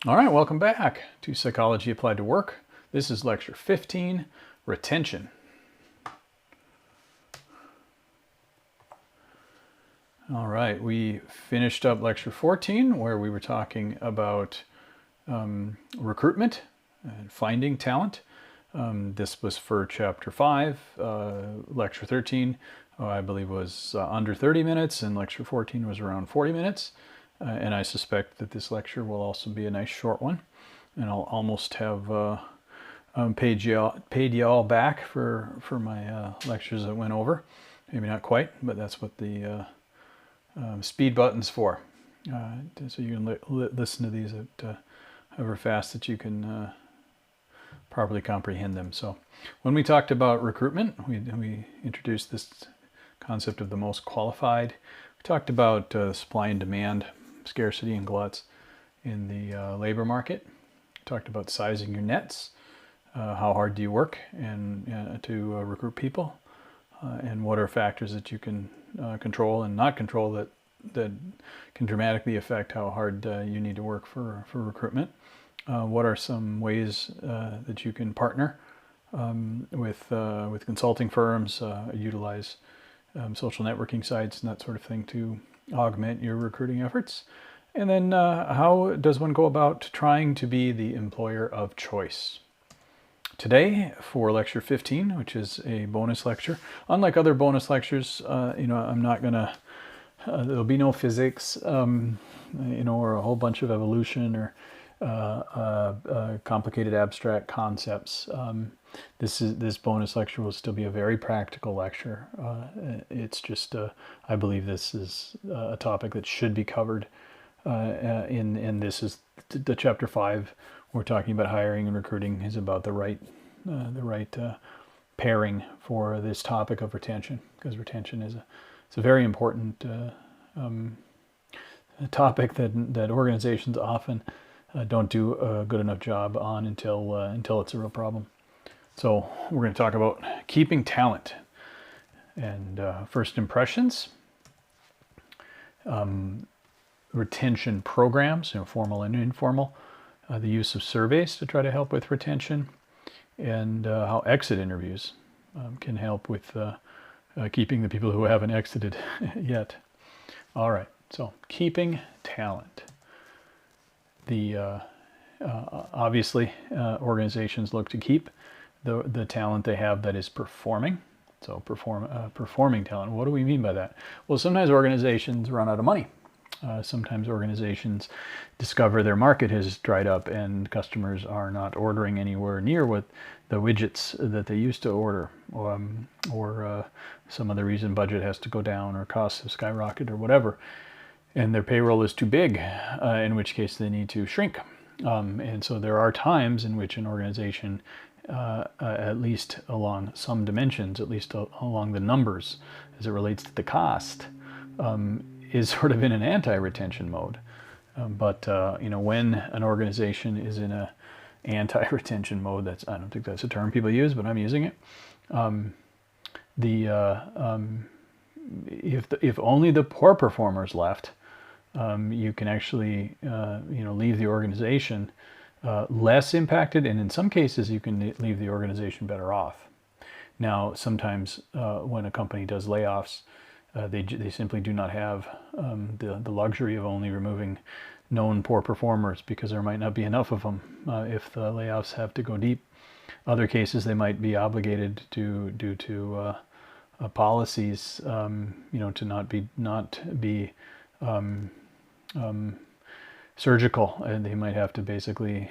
All right, welcome back to Psychology Applied to Work. This is lecture 15, Retention. All right, we finished up lecture 14 where we were talking about recruitment and finding talent. This was for chapter 5. Lecture 13, I believe, was under 30 minutes, and lecture 14 was around 40 minutes. And I suspect that this lecture will also be a nice short one. And I'll almost have paid you all back for my lectures that went over. Maybe not quite, but that's what the speed button's for. So you can listen to these at however fast that you can properly comprehend them. So when we talked about recruitment, we introduced this concept of the most qualified. We talked about supply and demand, scarcity and gluts in the labor market. We talked about sizing your nets, how hard do you work and to recruit people, and what are factors that you can control and not control that can dramatically affect how hard you need to work for recruitment. What are some ways that you can partner with consulting firms, utilize social networking sites and that sort of thing to augment your recruiting efforts? And then how does one go about trying to be the employer of choice? Today, for lecture 15, which is a bonus lecture, unlike other bonus lectures, I'm not gonna, there'll be no physics, or a whole bunch of evolution or complicated abstract concepts. This bonus lecture will still be a very practical lecture. It's just, I believe this is a topic that should be covered. And this is the chapter 5. We're talking about hiring and recruiting is about the right pairing for this topic of retention, because retention is a very important topic that organizations often don't do a good enough job on until it's a real problem. So we're going to talk about keeping talent and first impressions, retention programs, formal and informal, the use of surveys to try to help with retention, and how exit interviews can help with keeping the people who haven't exited yet. All right, so keeping talent. Obviously, organizations look to keep the talent they have that is performing. So performing talent. What do we mean by that? Well, sometimes organizations run out of money. Sometimes organizations discover their market has dried up and customers are not ordering anywhere near what the widgets that they used to order, or some other reason budget has to go down or costs have skyrocketed or whatever, and their payroll is too big, in which case they need to shrink. And so there are times in which an organization, at least along some dimensions, at least along the numbers as it relates to the cost, is sort of in an anti-retention mode. But when an organization is in a anti-retention mode, I don't think that's a term people use, but I'm using it. If only the poor performers left, you can actually leave the organization less impacted, and in some cases you can leave the organization better off. Now, sometimes when a company does layoffs, they simply do not have the luxury of only removing known poor performers, because there might not be enough of them if the layoffs have to go deep. Other cases they might be obligated due to policies, to not be surgical, and they might have to basically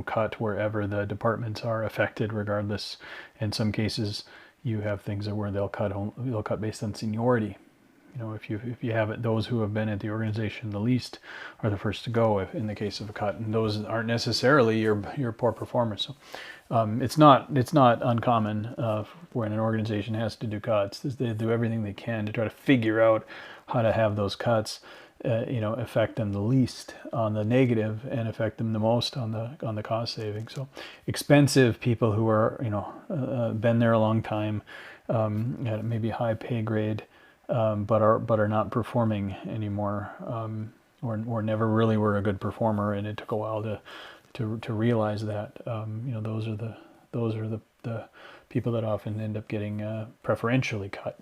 cut wherever the departments are affected regardless. In some cases you have things where they'll cut based on seniority. If you have it, those who have been at the organization the least are the first to go in the case of a cut, and those aren't necessarily your poor performers. So it's not uncommon when an organization has to do cuts. They do everything they can to try to figure out how to have those cuts affect them the least on the negative and affect them the most on the cost saving. So expensive people who are been there a long time, maybe high pay grade, but are not performing anymore, or never really were a good performer, and it took a while to realize that. Those are the people that often end up getting preferentially cut.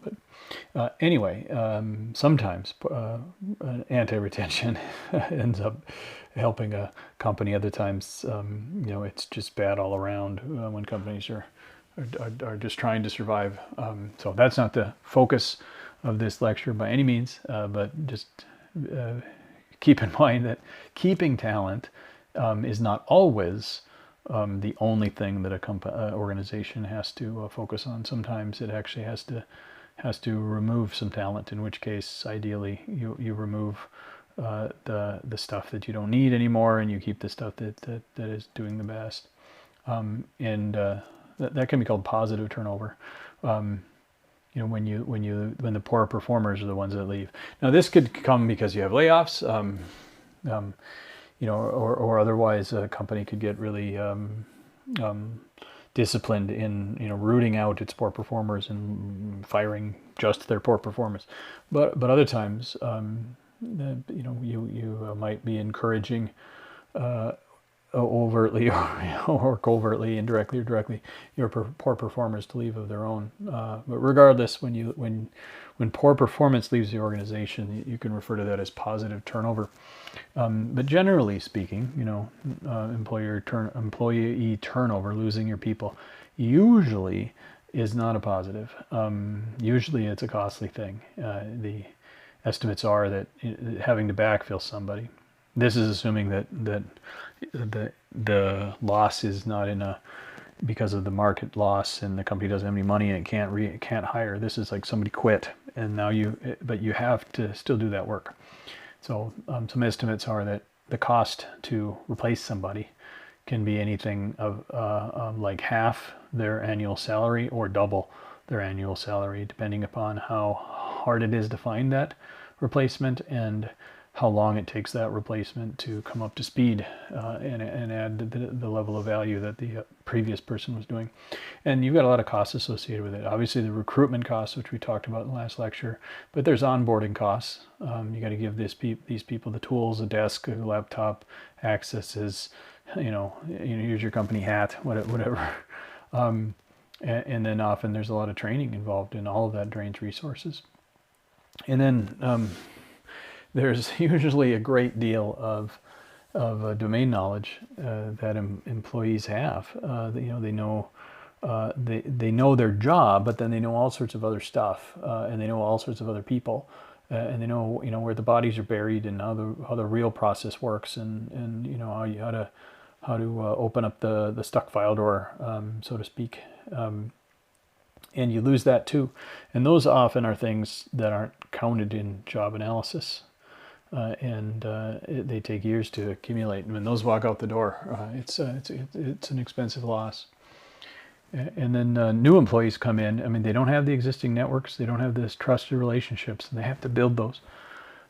But anyway, sometimes anti-retention ends up helping a company. Other times, it's just bad all around when companies are just trying to survive. So that's not the focus of this lecture by any means, but just keep in mind that keeping talent is not always the only thing that a organization has to focus on. Sometimes it actually has to remove some talent, in which case ideally you remove the stuff that you don't need anymore, and you keep the stuff that is doing the best. And that can be called positive turnover. When the poor performers are the ones that leave. Now this could come because you have layoffs, or otherwise a company could get really disciplined in rooting out its poor performers and firing just their poor performers. But other times, you might be encouraging overtly or covertly, indirectly or directly, your poor performers to leave of their own. But regardless, when poor performance leaves the organization, you can refer to that as positive turnover. But generally speaking, employee turnover, losing your people, usually is not a positive. Usually it's a costly thing. The estimates are that having to backfill somebody, this is assuming that the loss is not because of the market loss and the company doesn't have any money and it can't hire. This is like somebody quit and now but you have to still do that work. So some estimates are that the cost to replace somebody can be anything of like half their annual salary or double their annual salary, depending upon how hard it is to find that replacement and how long it takes that replacement to come up to speed and add the level of value that the previous person was doing. And you've got a lot of costs associated with it. Obviously the recruitment costs, which we talked about in the last lecture, but there's onboarding costs. You got to give these people the tools, a desk, a laptop, accesses, here's your company hat, whatever. And then often there's a lot of training involved in all of that, drains resources. And then there's usually a great deal of domain knowledge that employees have. They know their job, but then they know all sorts of other stuff, and they know all sorts of other people, and they know where the bodies are buried and how the real process works, and how to open up the stuck file door, so to speak. And you lose that too, and those often are things that aren't counted in job analysis. They take years to accumulate, and when those walk out the door, it's an expensive loss. And then new employees come in. I mean, they don't have the existing networks, they don't have this trusted relationships, and they have to build those.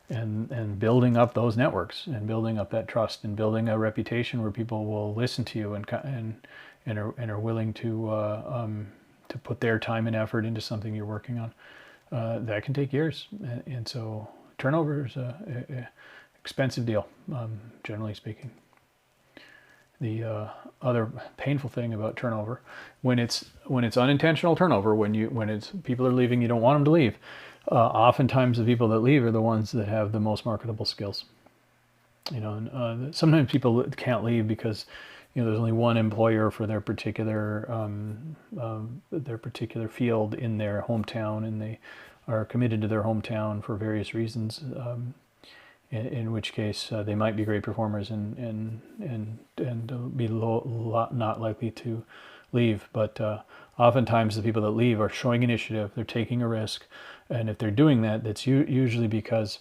And building up those networks, and building up that trust, and building a reputation where people will listen to you and are willing to put their time and effort into something you're working on. That can take years, and so turnover is a expensive deal, generally speaking. The other painful thing about turnover, when it's unintentional turnover, when it's people are leaving, you don't want them to leave. Oftentimes the people that leave are the ones that have the most marketable skills. Sometimes people can't leave because there's only one employer for their particular field in their hometown, and they are committed to their hometown for various reasons. In which case they might be great performers and be not likely to leave. But oftentimes the people that leave are showing initiative, they're taking a risk, and if they're doing that, that's usually because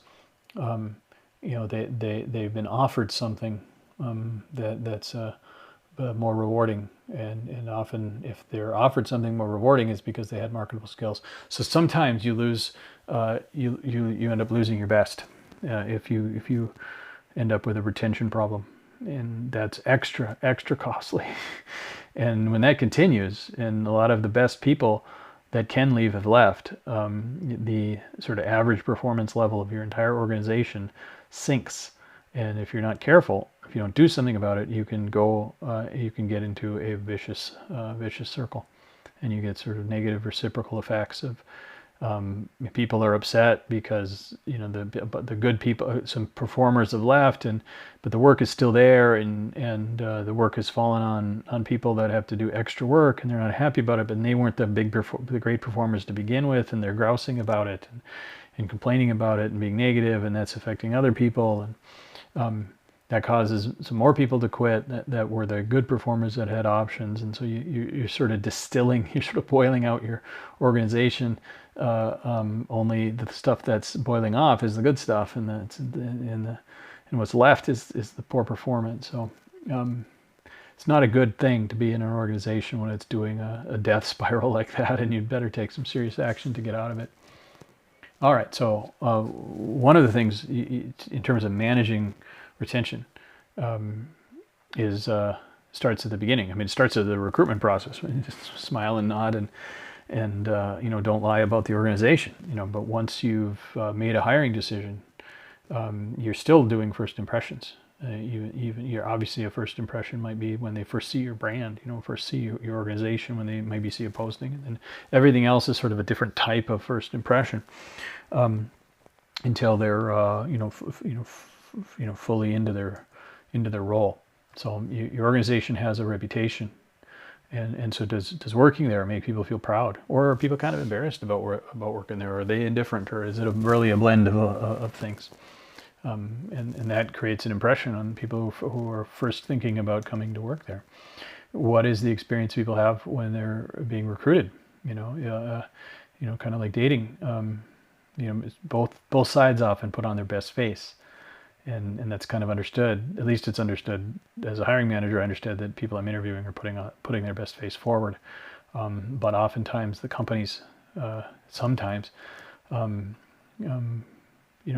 they've been offered something that's more rewarding, and often if they're offered something more rewarding, it's because they had marketable skills. So sometimes you lose, you end up losing your best. If you end up with a retention problem, and that's extra costly. And when that continues, and a lot of the best people that can leave have left, the sort of average performance level of your entire organization sinks And if you're not careful, if you don't do something about it, you can get into a vicious circle, and you get sort of negative reciprocal effects of people are upset because the good people, some performers have left, but the work is still there, and the work has fallen on people that have to do extra work, and they're not happy about it. But they weren't the great performers to begin with, and they're grousing about it and complaining about it and being negative, and that's affecting other people, and that causes some more people to quit that were the good performers that had options. And so you're sort of distilling, you're sort of boiling out your organization. Only the stuff that's boiling off is the good stuff, and what's left is the poor performance. So it's not a good thing to be in an organization when it's doing a death spiral like that, and you'd better take some serious action to get out of it. All right, so one of the things in terms of managing retention is starts at the beginning. I mean, it starts at the recruitment process. You just smile and nod and don't lie about the organization. But once you've made a hiring decision, you're still doing first impressions. You're obviously, a first impression might be when they first see your brand, first see your organization, when they maybe see a posting, and then everything else is sort of a different type of first impression until they're fully into their role. So your organization has a reputation, and so does working there make people feel proud, or are people kind of embarrassed about working there? Or are they indifferent, or is it really a blend of things? And that creates an impression on people who are first thinking about coming to work there. What is the experience people have when they're being recruited? Kind of like dating. Both sides often put on their best face, and that's kind of understood. At least it's understood as a hiring manager. I understood that people I'm interviewing are putting their best face forward, but oftentimes the companies sometimes.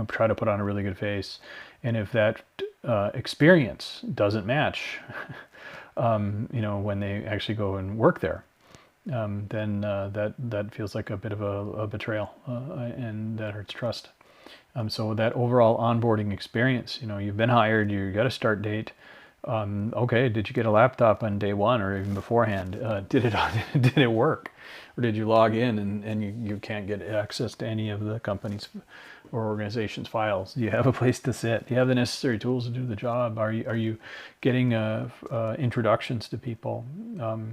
Try to put on a really good face, and if that experience doesn't match, when they actually go and work there, then that feels like a bit of a betrayal, and that hurts trust. So that overall onboarding experience, you've been hired, you got a start date. Okay, did you get a laptop on day one or even beforehand? Did it work? Or did you log in and you can't get access to any of the company's or organization's files? Do you have a place to sit? Do you have the necessary tools to do the job? Are you getting introductions to people?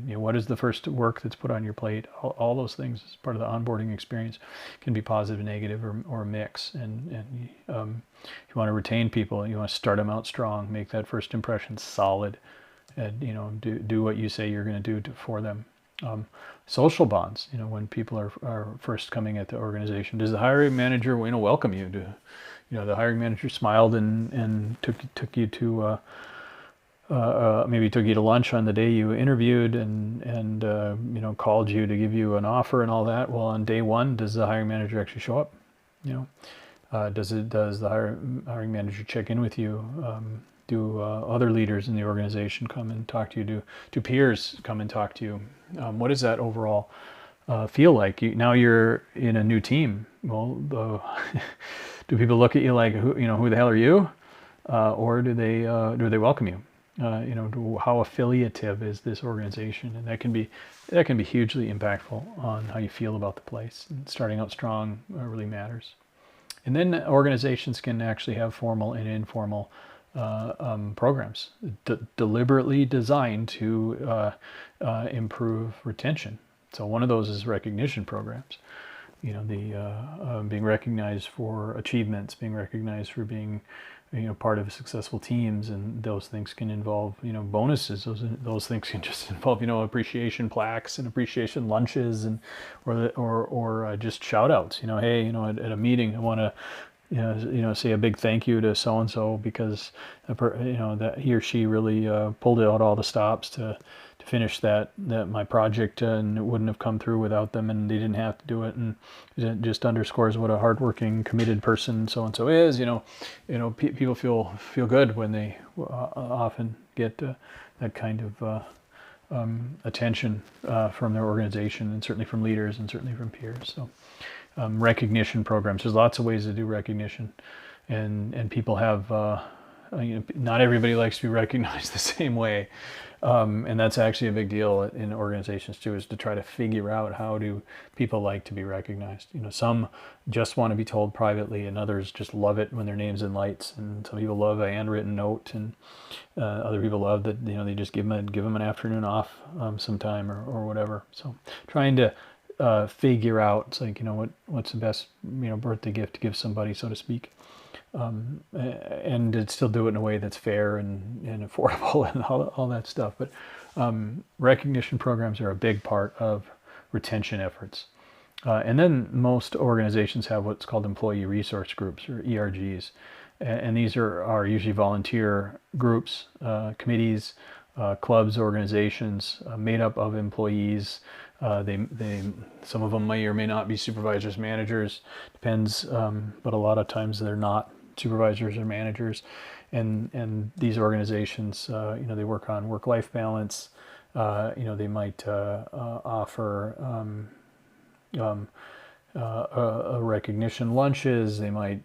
What is the first work that's put on your plate? All those things as part of the onboarding experience can be positive, negative, or a mix. And if you want to retain people, you want to start them out strong, make that first impression solid, and do what you say you're going to do for them. Social bonds, when people are first coming at the organization, does the hiring manager welcome you? The hiring manager smiled and took you to maybe took you to lunch on the day you interviewed, and called you to give you an offer and all that. Well, on day one, does the hiring manager actually show up? Does the hiring manager check in with you? Do other leaders in the organization come and talk to you? Do peers come and talk to you? What does that overall feel like? Now you're in a new team. Well, do people look at you like, who the hell are you? Or do they welcome you? How affiliative is this organization? And that can be hugely impactful on how you feel about the place. And starting out strong really matters. And then organizations can actually have formal and informal programs deliberately designed to improve retention. So one of those is recognition programs. Being recognized for achievements, being recognized for being part of successful teams, and those things can involve bonuses. Those things can just involve appreciation plaques and appreciation lunches, and or just shout outs. Hey, at a meeting I want to say a big thank you to so and so because that he or she really pulled out all the stops to finish that my project, and it wouldn't have come through without them, and they didn't have to do it, and it just underscores what a hardworking, committed person so and so is. People feel good when they often get that kind of attention from their organization, and certainly from leaders, and certainly from peers. So recognition programs. There's lots of ways to do recognition, and people have not everybody likes to be recognized the same way. And that's actually a big deal in organizations too, is to try to figure out how do people like to be recognized. Some just want to be told privately, and others just love it when their name's in lights. And some people love a handwritten note, and other people love that they just give them an afternoon off sometime or whatever. So trying to figure out, it's like, what's the best birthday gift to give somebody, so to speak. And to still do it in a way that's fair and affordable and all that stuff. But recognition programs are a big part of retention efforts. And then most organizations have what's called employee resource groups, or ERGs. And these are usually volunteer groups, committees, clubs, organizations made up of employees. Some of them may or may not be supervisors, managers, depends, but a lot of times they're not supervisors or managers. And these organizations, they work on work-life balance. They might offer recognition lunches. They might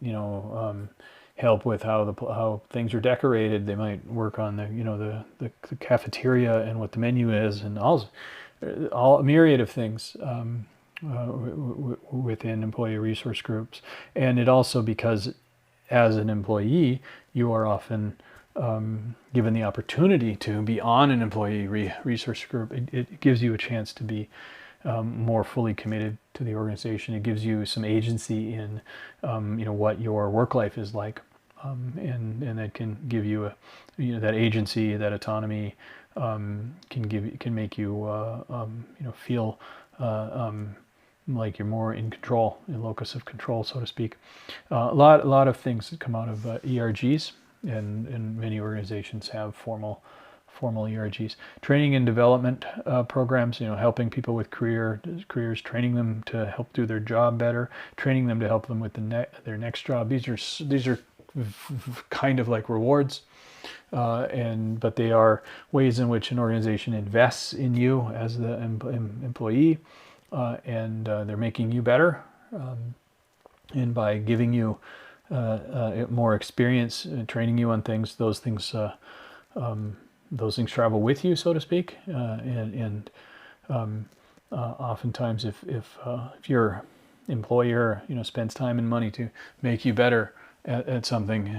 help with how things are decorated. They might work on the cafeteria and what the menu is, and all a myriad of things within employee resource groups. And it also, because as an employee, you are often given the opportunity to be on an employee resource group. It gives you a chance to be more fully committed to the organization. It gives you some agency in what your work life is like, and that can give you that agency, that autonomy. Can make you feel like you're more in control, in locus of control, so to speak. A lot of things that come out of ERGs, and many organizations have formal ERGs. Training and development programs, helping people with careers, training them to help do their job better, training them to help them with their next job. These are kind of like rewards. But they are ways in which an organization invests in you as the employee, and they're making you better. And by giving you more experience, training you on things, those things travel with you, so to speak. Oftentimes, if your employer spends time and money to make you better at something,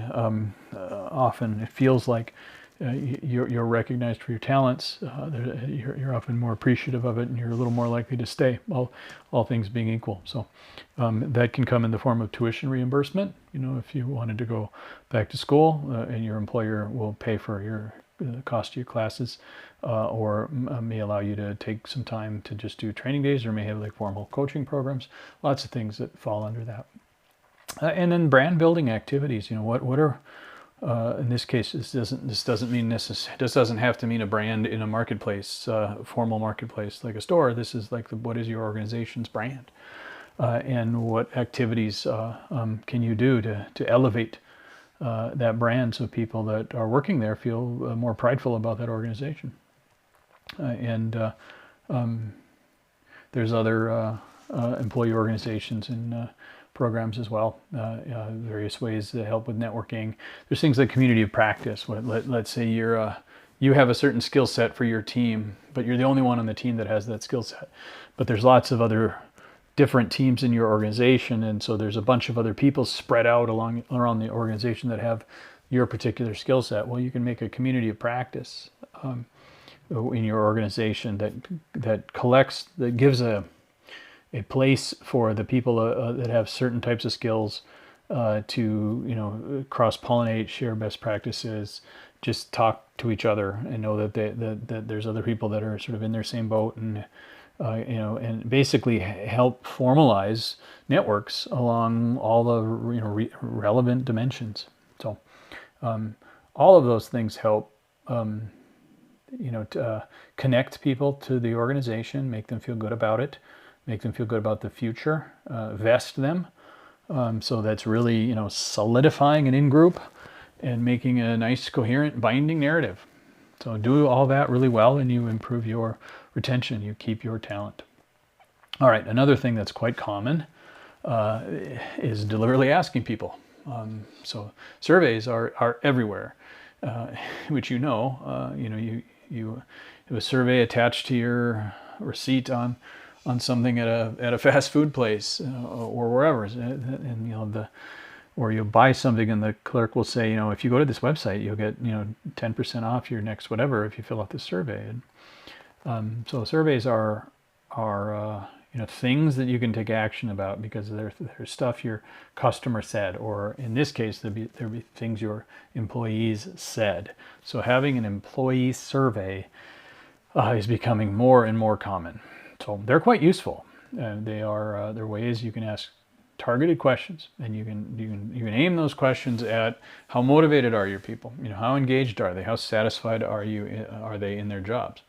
often it feels like you're recognized for your talents. You're often more appreciative of it, and you're a little more likely to stay, all things being equal. So that can come in the form of tuition reimbursement. If you wanted to go back to school, and your employer will pay for the cost of your classes, or may allow you to take some time to just do training days, or may have like formal coaching programs. Lots of things that fall under that. And then brand building activities. What are in this case, this doesn't have to mean a brand in a marketplace, formal marketplace like a store. This is like what is your organization's brand, and what activities can you do to elevate that brand, so people that are working there feel more prideful about that organization. There's other employee organizations and programs as well, various ways to help with networking. There's things like community of practice. Let's say you have a certain skill set for your team, but you're the only one on the team that has that skill set. But there's lots of other different teams in your organization, and so there's a bunch of other people spread out around the organization that have your particular skill set. Well, you can make a community of practice in your organization that gives a place for the people that have certain types of skills to cross-pollinate, share best practices, just talk to each other, and know that there's other people that are sort of in their same boat, and and basically help formalize networks along all the relevant dimensions. So all of those things help to connect people to the organization, make them feel good about it, make them feel good about the future, vest them. So that's really, solidifying an in-group and making a nice, coherent, binding narrative. So do all that really well, and you improve your retention, you keep your talent. All right, another thing that's quite common is deliberately asking people, So surveys are everywhere, which you have a survey attached to your receipt on something at a fast food place or wherever, and or you'll buy something and the clerk will say, if you go to this website, you'll get 10% off your next whatever if you fill out this survey. And so surveys are things that you can take action about because they're stuff your customer said, or in this case, there'd be things your employees said. So having an employee survey is becoming more and more common. So they're quite useful. They're ways you can ask targeted questions, and you can aim those questions at how motivated are your people, how engaged are they, how satisfied are they in their jobs.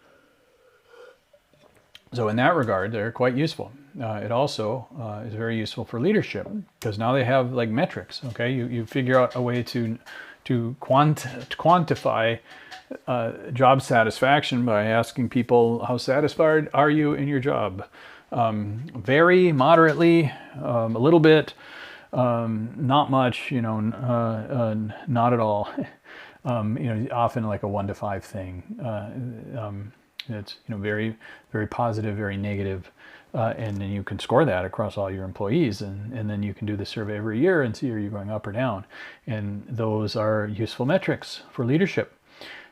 So in that regard, they're quite useful. It also is very useful for leadership because now they have like metrics. Okay, you figure out a way to quantify job satisfaction by asking people, how satisfied are you in your job? Very moderately, a little bit, not much, not at all. Often like a 1 to 5 thing. It's very, very positive, very negative, and then you can score that across all your employees, and then you can do the survey every year and see are you going up or down. And those are useful metrics for leadership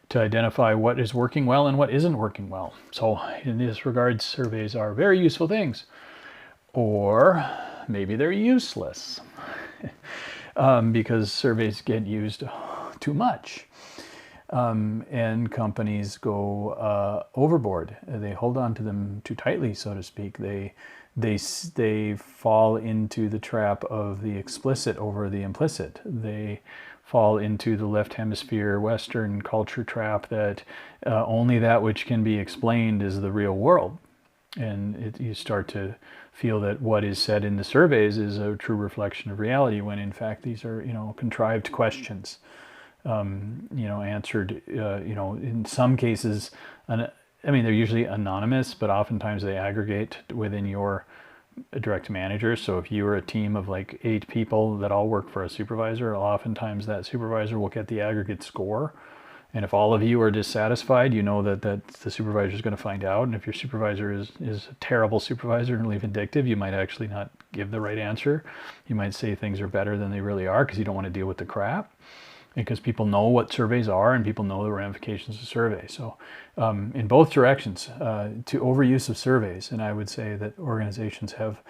to identify what is working well and what isn't working well. So in this regard, surveys are very useful things. Or maybe they're useless because surveys get used too much. And companies go overboard. They hold on to them too tightly, so to speak. They fall into the trap of the explicit over the implicit. They fall into the left hemisphere Western culture trap that only that which can be explained is the real world. And you start to feel that what is said in the surveys is a true reflection of reality, when in fact these are contrived questions. Answered, in some cases, they're usually anonymous, but oftentimes they aggregate within your direct manager. So if you were a team of like 8 people that all work for a supervisor, oftentimes that supervisor will get the aggregate score. And if all of you are dissatisfied, that the supervisor is going to find out. And if your supervisor is a terrible supervisor and really vindictive, you might actually not give the right answer. You might say things are better than they really are because you don't want to deal with the crap. Because people know what surveys are and people know the ramifications of surveys. So in both directions, to overuse of surveys, and I would say that organizations have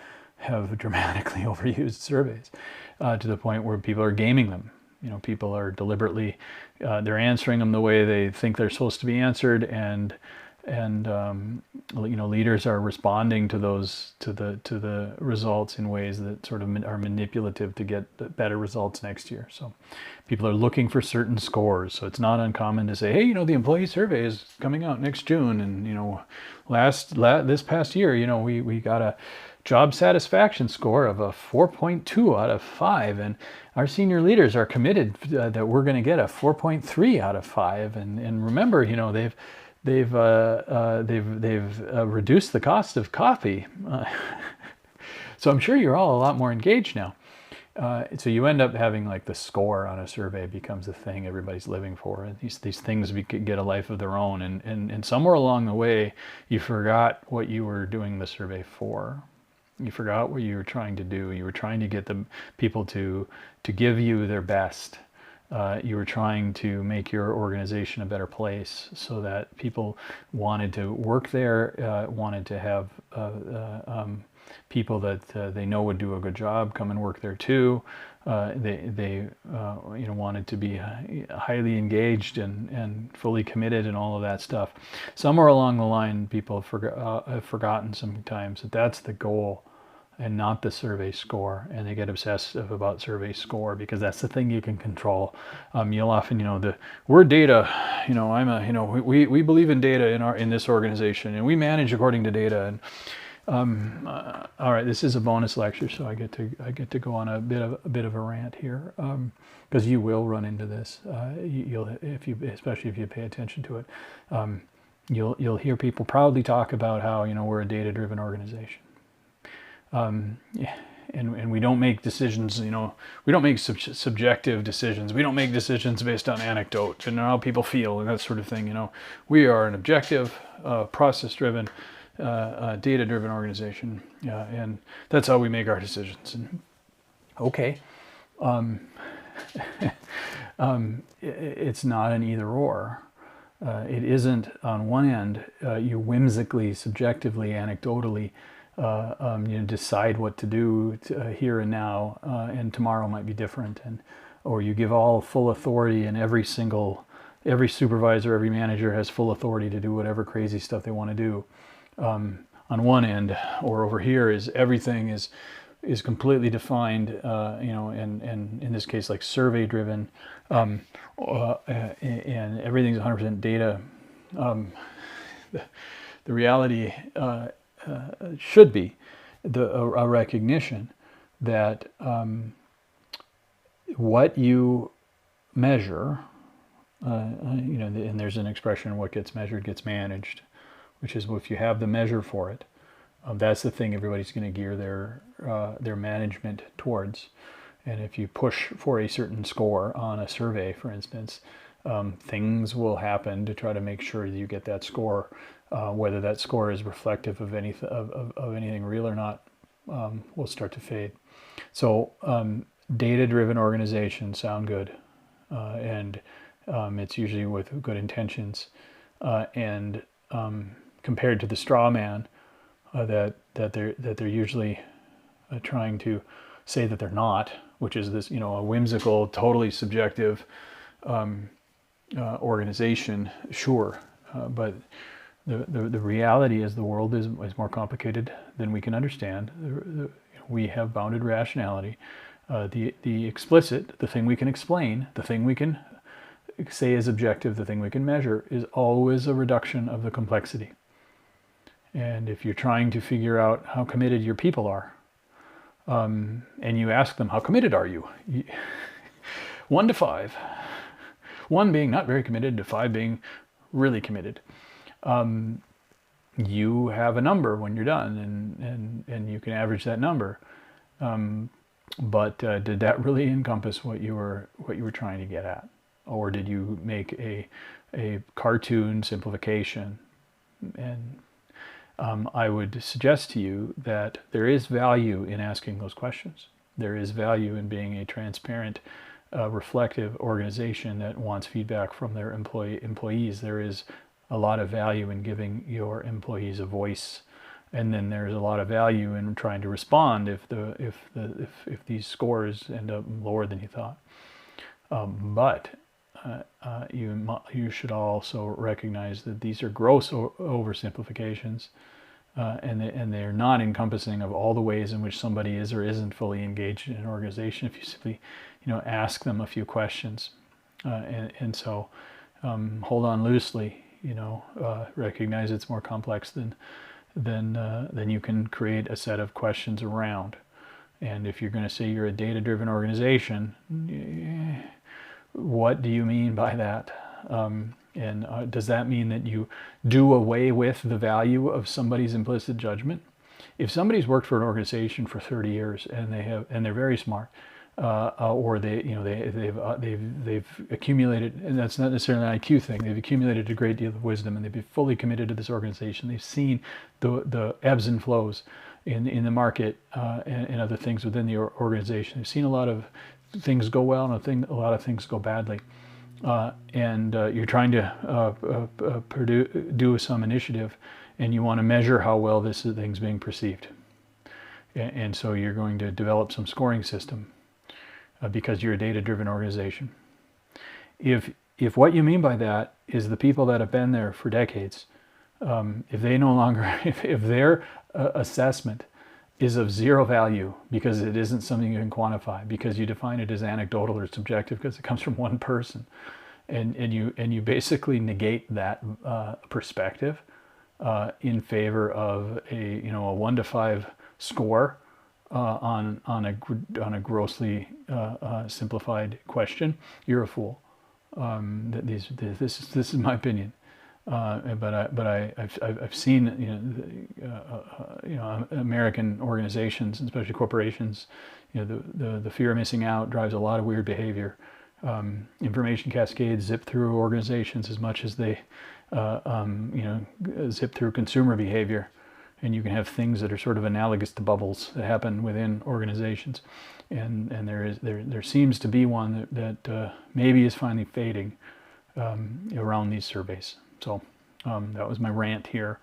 dramatically overused surveys to the point where people are gaming them. People are deliberately, they're answering them the way they think they're supposed to be answered, and leaders are responding to the results in ways that sort of are manipulative to get the better results next year. So people are looking for certain scores. So it's not uncommon to say, hey, the employee survey is coming out next June, and this past year, we got a job satisfaction score of a 4.2 out of 5, and our senior leaders are committed that we're going to get a 4.3 out of 5. And remember, they've reduced the cost of coffee. So I'm sure you're all a lot more engaged now. So you end up having like the score on a survey becomes the thing everybody's living for. And these things get a life of their own. And somewhere along the way, you forgot what you were doing the survey for. You forgot what you were trying to do. You were trying to get the people to give you their best. You were trying to make your organization a better place so that people wanted to work there, wanted to have people that they know would do a good job come and work there too. They wanted to be highly engaged and fully committed and all of that stuff. Somewhere along the line, people have forgotten sometimes that that's the goal and not the survey score, and they get obsessive about survey score because that's the thing you can control. You'll often, we're data. We believe in data in this organization, and we manage according to data. And all right, this is a bonus lecture, so I get to go on a bit of a rant here because you will run into this. Especially if you pay attention to it, you'll hear people proudly talk about how we're a data-driven organization. and we don't make decisions, we don't make subjective decisions. We don't make decisions based on anecdote and how people feel and that sort of thing. We are an objective, process-driven, data-driven organization, and that's how we make our decisions. And okay, it's not an either or. It isn't on one end you whimsically, subjectively, anecdotally decide what to do here and now, and tomorrow might be different, or you give all full authority, and every supervisor, every manager has full authority to do whatever crazy stuff they want to do. On one end, or over here is everything is completely defined, and in this case, like survey driven, and everything's 100% data. The reality should be a recognition that what you measure, and there's an expression: what gets measured gets managed, which is if you have the measure for it. That's the thing everybody's going to gear their management towards. And if you push for a certain score on a survey, for instance, things will happen to try to make sure that you get that score. Whether that score is reflective of anything real or not will start to fade. So data-driven organizations sound good, and it's usually with good intentions, and compared to the straw man. That they're usually trying to say that they're not, which is this a whimsical, totally subjective organization, sure, but the reality is the world is more complicated than we can understand. We have bounded rationality. The explicit, the thing we can explain, the thing we can say is objective, the thing we can measure, is always a reduction of the complexity. And if you're trying to figure out how committed your people are, and you ask them, how committed are you? 1 to 5. 1 being not very committed, to 5 being really committed. You have a number when you're done, and you can average that number. But did that really encompass what you were trying to get at? Or did you make a cartoon simplification? And I would suggest to you that there is value in asking those questions. There is value in being a transparent, reflective organization that wants feedback from their employees. There is a lot of value in giving your employees a voice, and then there's a lot of value in trying to respond if these scores end up lower than you thought. But you should also recognize that these are gross oversimplifications, and they're not encompassing of all the ways in which somebody is or isn't fully engaged in an organization. If you simply, ask them a few questions, and so hold on loosely. Recognize it's more complex than you can create a set of questions around. And if you're going to say you're a data-driven organization, what do you mean by that? And does that mean that you do away with the value of somebody's implicit judgment? If somebody's worked for an organization for 30 years and they're very smart, or they've accumulated, and that's not necessarily an IQ thing. They've accumulated a great deal of wisdom, and they've been fully committed to this organization. They've seen the ebbs and flows in the market and other things within the organization. They've seen a lot of things go well and a lot of things go badly. And you're trying to do some initiative, and you want to measure how well this thing's being perceived. And so you're going to develop some scoring system because you're a data-driven organization. If what you mean by that is the people that have been there for decades, if they no longer, if their assessment is of zero value because it isn't something you can quantify, because you define it as anecdotal or subjective because it comes from one person, and you basically negate that perspective in favor of a 1 to 5 score on a grossly simplified question, you're a fool. This is my opinion. I've seen American organizations, especially corporations, the fear of missing out drives a lot of weird behavior. Information cascades zip through organizations as much as they zip through consumer behavior, and you can have things that are sort of analogous to bubbles that happen within organizations, and there seems to be one that maybe is finally fading around these surveys. So that was my rant here.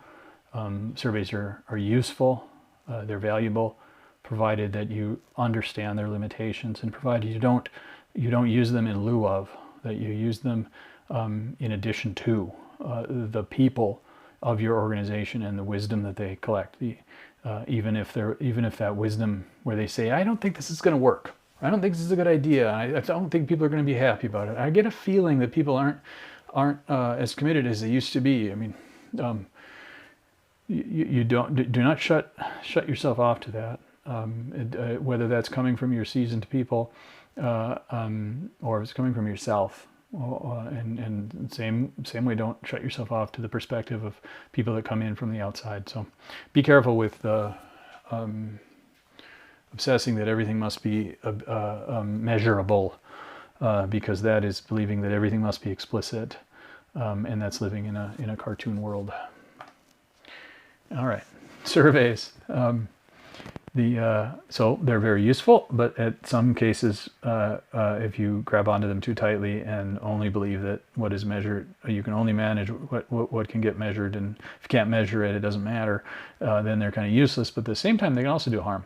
Surveys are useful, they're valuable, provided that you understand their limitations, and provided you don't use them in lieu of, that you use them in addition to the people of your organization and the wisdom that they collect. Even if that wisdom where they say, I don't think this is going to work, I don't think this is a good idea, I don't think people are going to be happy about it. I get a feeling that people aren't as committed as they used to be. I mean, you do not shut yourself off to that, whether that's coming from your seasoned people or it's coming from yourself. And same way, don't shut yourself off to the perspective of people that come in from the outside. So be careful with obsessing that everything must be measurable, because that is believing that everything must be explicit, and that's living in a cartoon world. All right, surveys. So they're very useful, but at some cases, if you grab onto them too tightly and only believe that what is measured, you can only manage what can get measured, and if you can't measure it, it doesn't matter, then they're kind of useless. But at the same time, they can also do harm.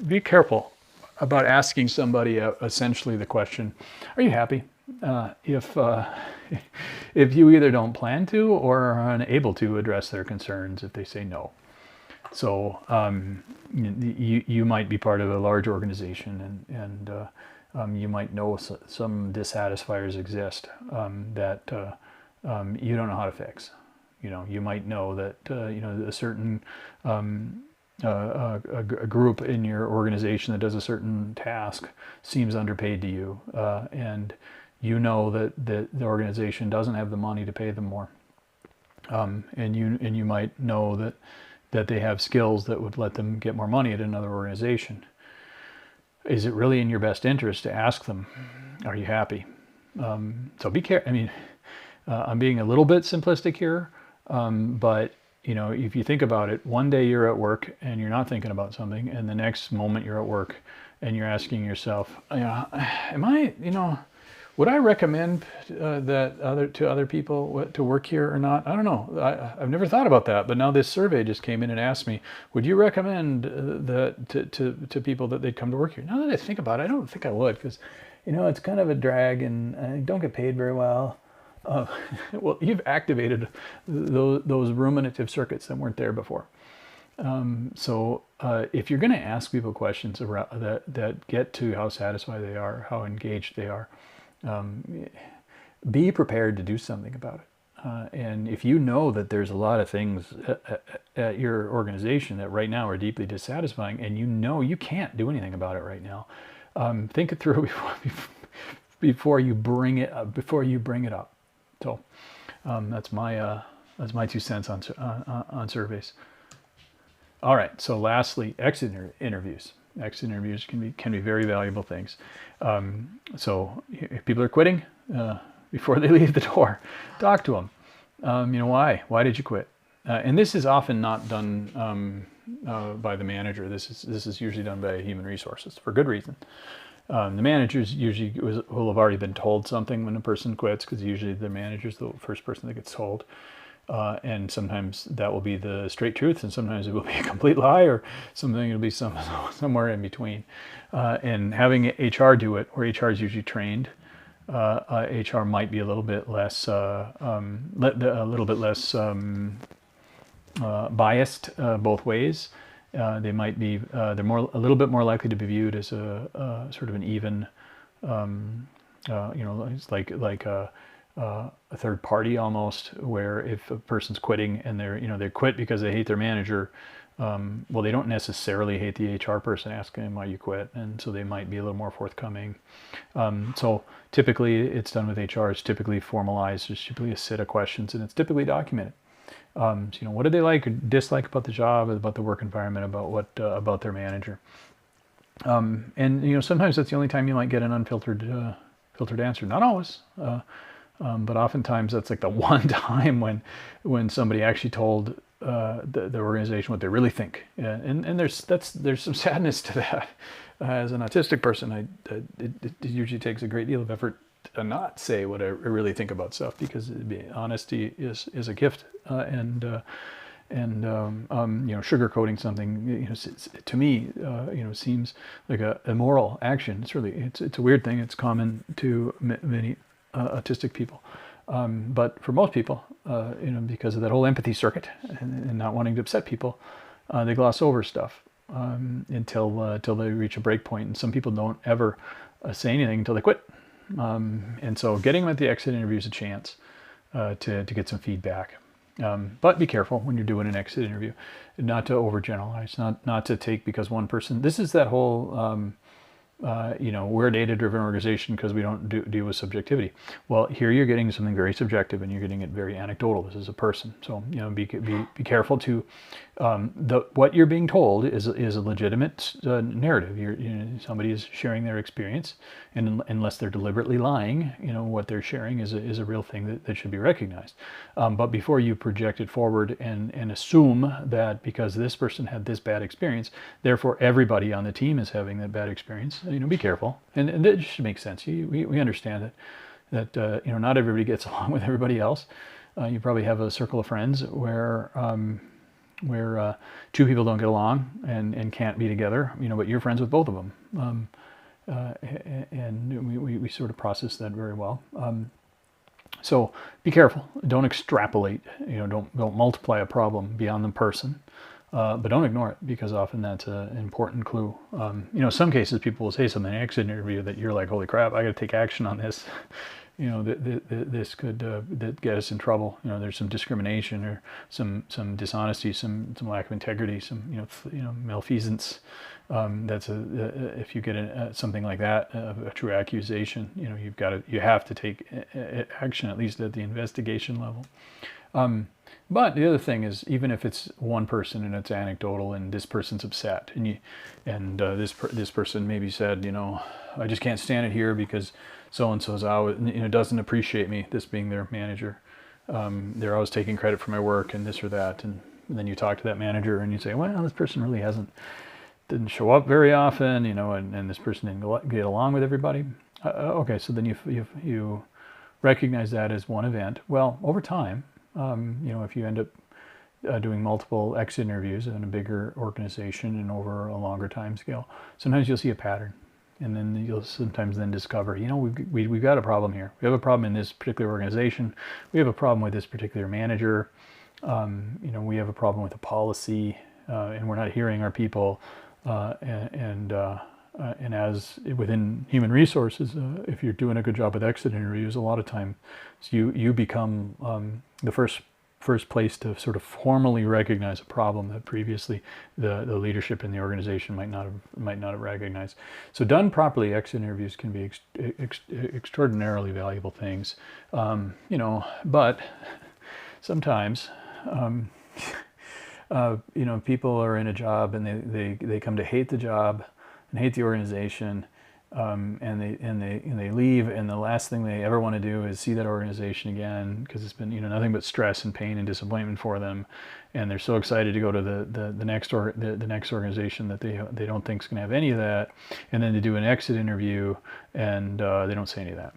Be careful about asking somebody essentially the question, are you happy? If you either don't plan to or are unable to address their concerns if they say no. So you might be part of a large organization, and you might know some dissatisfiers exist that you don't know how to fix. You might know that a certain a group in your organization that does a certain task seems underpaid to you, and you know that the organization doesn't have the money to pay them more, and you might know that they have skills that would let them get more money at another organization. Is it really in your best interest to ask them, are you happy? So be careful. I mean, I'm being a little bit simplistic here, but if you think about it, one day you're at work and you're not thinking about something, and the next moment you're at work and you're asking yourself, would I recommend to other people to work here or not? I don't know. I've never thought about that, but now this survey just came in and asked me, would you recommend that to people that they'd come to work here? Now that I think about it, I don't think I would, because it's kind of a drag, and I don't get paid very well. Well, you've activated those ruminative circuits that weren't there before. So if you're going to ask people questions that get to how satisfied they are, how engaged they are, be prepared to do something about it. And if you know that there's a lot of things at your organization that right now are deeply dissatisfying, and you can't do anything about it right now, think it through before you bring it up. So that's my 2 cents on surveys. All right. So lastly, exit interviews. Exit interviews can be very valuable things. So if people are quitting, before they leave the door, talk to them. Why did you quit? And this is often not done by the manager. This is usually done by human resources for good reason. The managers usually will have already been told something when a person quits, because usually the manager's the first person that gets told. And sometimes that will be the straight truth, and sometimes it will be a complete lie, or something it'll be somewhere in between. And having HR do it, where HR is usually trained, HR might be a little bit less biased both ways. They might be they're a little bit more likely to be viewed as a sort of an even, it's like a third party almost, where if a person's quitting and they quit because they hate their manager, Well, they don't necessarily hate the HR person asking them why you quit, and so they might be a little more forthcoming. So typically it's done with HR. It's typically formalized. There's typically a set of questions, and it's typically documented. So, what do they like or dislike about the job, about the work environment, about their manager? And sometimes that's the only time you might get an unfiltered filtered answer. Not always, but oftentimes that's like the one time when somebody actually told the organization what they really think. And there's some sadness to that. As an autistic person, it usually takes a great deal of effort to not say what I really think about stuff, because honesty is a gift, and sugarcoating something, to me, seems like a immoral action. It's a weird thing. It's common to many autistic people, but for most people, because of that whole empathy circuit and not wanting to upset people, they gloss over stuff until they reach a break point. And some people don't ever say anything until they quit. And so getting them at the exit interview is a chance to get some feedback. But be careful when you're doing an exit interview, not to overgeneralize, not to take because one person. This is that whole, we're a data-driven organization because we don't deal with subjectivity. Well, here you're getting something very subjective, and you're getting it very anecdotal. This is a person, so be careful to. What you're being told is a legitimate narrative. Somebody is sharing their experience, and unless they're deliberately lying, what they're sharing is a real thing that should be recognized. But before you project it forward and assume that because this person had this bad experience, therefore everybody on the team is having that bad experience, be careful. And it should make sense. We understand that not everybody gets along with everybody else. You probably have a circle of friends where two people don't get along and can't be together, but you're friends with both of them. And we sort of process that very well. So be careful. Don't extrapolate. Don't multiply a problem beyond the person. But don't ignore it, because often that's an important clue. Some cases people will say something in an exit interview that you're like, holy crap, I got to take action on this. This could get us in trouble. There's some discrimination or some dishonesty, some lack of integrity, some malfeasance. If you get something like that, a true accusation, you have to take action, at least at the investigation level. But the other thing is, even if it's one person and it's anecdotal and this person's upset, and this person maybe said, I just can't stand it here because so-and-so's out, doesn't appreciate me, this being their manager. They're always taking credit for my work and this or that. And then you talk to that manager and you say, well, this person really didn't show up very often, and this person didn't get along with everybody. Okay, so then you recognize that as one event. Well, over time, if you end up doing multiple exit interviews in a bigger organization and over a longer time scale, sometimes you'll see a pattern. And then you'll sometimes then discover, we've got a problem here. We have a problem in this particular organization. We have a problem with this particular manager. We have a problem with a policy, and we're not hearing our people. And as within human resources, if you're doing a good job with exit interviews, a lot of times you become the first place to sort of formally recognize a problem that previously the leadership in the organization might not have recognized. So done properly, exit interviews can be extraordinarily valuable things, but sometimes people are in a job and they come to hate the job and hate the organization. And they leave, and the last thing they ever want to do is see that organization again, because it's been nothing but stress and pain and disappointment for them, and they're so excited to go to the next organization that they don't think is going to have any of that, and then they do an exit interview and they don't say any of that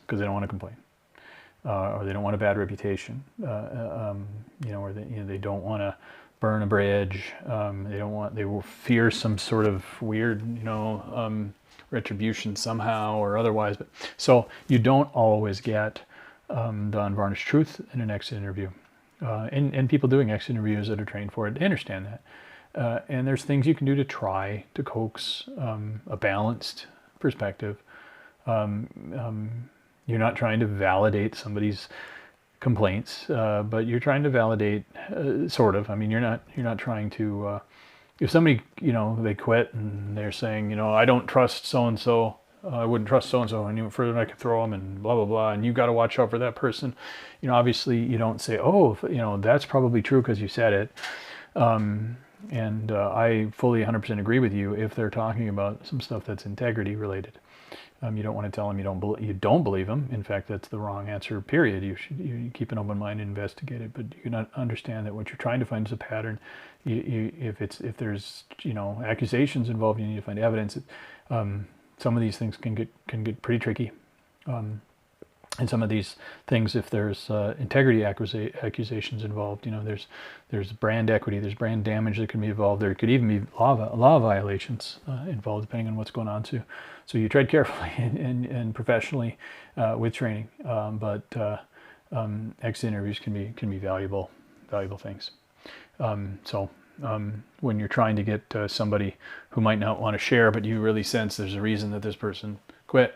because they don't want to complain, or they don't want a bad reputation, or they don't want to burn a bridge, they will fear some sort of weird retribution somehow or otherwise. But so you don't always get the unvarnished truth in an exit interview, and people doing exit interviews that are trained for it, they understand that, and there's things you can do to try to coax a balanced perspective. You're not trying to validate somebody's complaints, but you're trying to validate, sort of. I mean, you're not trying to. If somebody, they quit and they're saying, I don't trust so and so. I wouldn't trust so and so, and even further I could throw them, and blah blah blah. And you got to watch out for that person. Obviously, you don't say, oh, that's probably true because you said it. And I fully 100% agree with you if they're talking about some stuff that's integrity related. You don't want to tell them you don't believe them. In fact, that's the wrong answer, period. You keep an open mind and investigate it, but you can understand that what you're trying to find is a pattern. If there's accusations involved, you need to find evidence. Some of these things can get pretty tricky. And some of these things, if there's integrity accusations involved, there's brand equity, there's brand damage that can be involved. There could even be law violations involved, depending on what's going on too. So you tread carefully and professionally with training, but exit interviews can be valuable things. When you're trying to get somebody who might not want to share, but you really sense there's a reason that this person quit,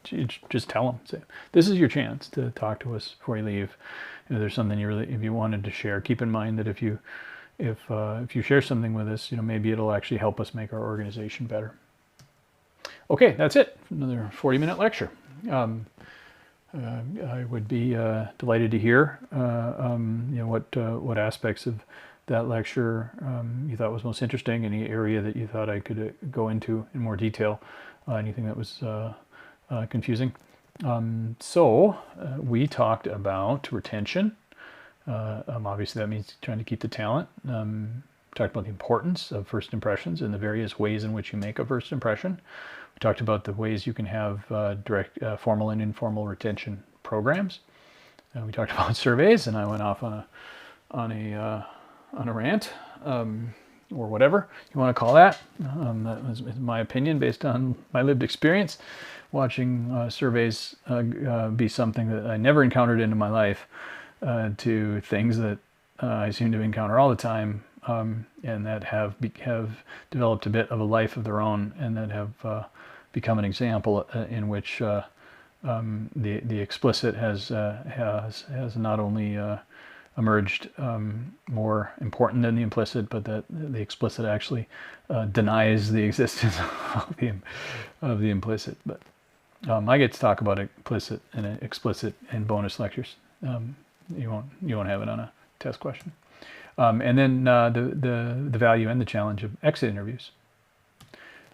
just tell them. Say, this is your chance to talk to us before you leave. There's something if you wanted to share, keep in mind that if you share something with us, maybe it'll actually help us make our organization better. Okay, that's it. Another 40-minute lecture. I would be delighted to hear what aspects of that lecture you thought was most interesting, any area that you thought I could go into in more detail, anything that was confusing. We talked about retention. Obviously that means trying to keep the talent. Talked about the importance of first impressions and the various ways in which you make a first impression. We talked about the ways you can have direct, formal and informal retention programs. We talked about surveys, and I went off on a rant, or whatever you want to call that. That was my opinion based on my lived experience. Watching surveys be something that I never encountered in my life, to things that I seem to encounter all the time, and that have developed a bit of a life of their own, and that have become an example in which the explicit has not only emerged more important than the implicit, but that the explicit actually denies the existence of the implicit. But I get to talk about implicit and explicit in bonus lectures. You won't have it on a test question. And then the value and the challenge of exit interviews.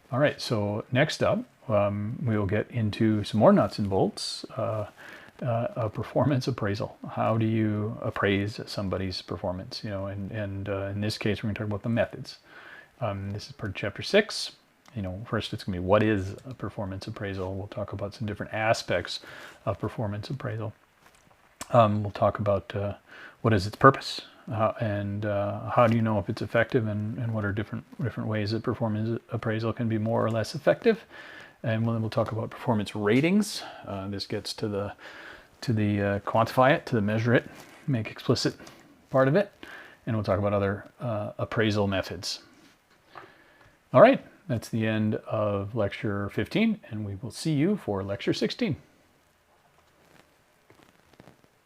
All right, so next up, we will get into some more nuts and bolts. A performance appraisal. How do you appraise somebody's performance? And in this case, we're going to talk about the methods. This is part of chapter 6. First it's going to be what is a performance appraisal. We'll talk about some different aspects of performance appraisal. We'll talk about what is its purpose, and how do you know if it's effective, and what are different ways that performance appraisal can be more or less effective. And then we'll talk about performance ratings. This gets to the quantify it, to the measure it, make explicit part of it, and we'll talk about other appraisal methods. All right, that's the end of lecture 15, and we will see you for lecture 16.